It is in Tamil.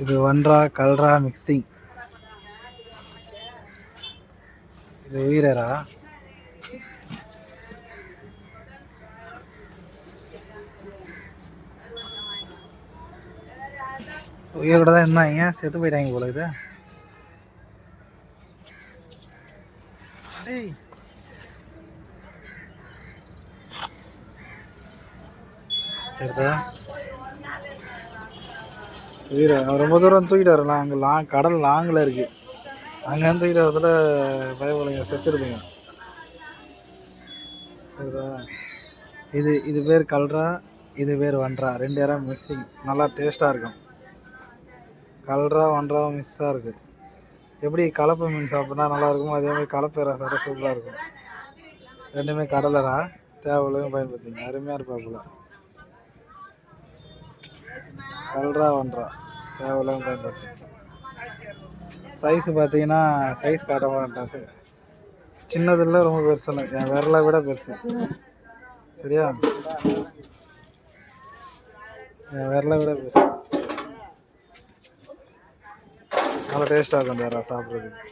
இது வன்றா கல்ரா மிக்சிங். இது வீரரா? உயிரோட தான் இருந்தாங்க, செத்து போயிட்டாங்க போல இது. சரிதா வீர ரொம்ப தூரம் தூக்கிட்டு வரலாம். அங்கே கடல் லாங்கில் இருக்குது. அங்கேருந்து தூக்கிட்டு வரதுல பயப்படுங்க, செத்துடுதுங்க. சரிதா? இது பேர் கல்ரா, இது பேர் வன்றா. 2 இடம் மிக்சிங். நல்லா டேஸ்ட்டாக இருக்கும். கல்ரா வன்றாவும் மிக்ஸாக இருக்குது. எப்படி கலப்பு மீன் சாப்பிட்னா நல்லா இருக்கும், அதே மாதிரி கலப்பு இறா சாப்பிட்டா சூப்பராக இருக்கும். ரெண்டுமே கடலரா, தேவையில்லையும் பயன்படுத்திங்க. அருமையாக இருப்பாப்புல. கல்ரா வன்றா தேவையில்லாமல் பயன்படுத்தி. சைஸ் பார்த்தீங்கன்னா சைஸ் காட்ட மாட்டேன். சின்னதில் ரொம்ப பெருசுன்னு என் விரலை விட பெருசு. சரியா? என் விரலை விட பெருசு. நல்லா டேஸ்ட்டாக இருக்கும் அந்த சாப்பிட்றதுக்கு.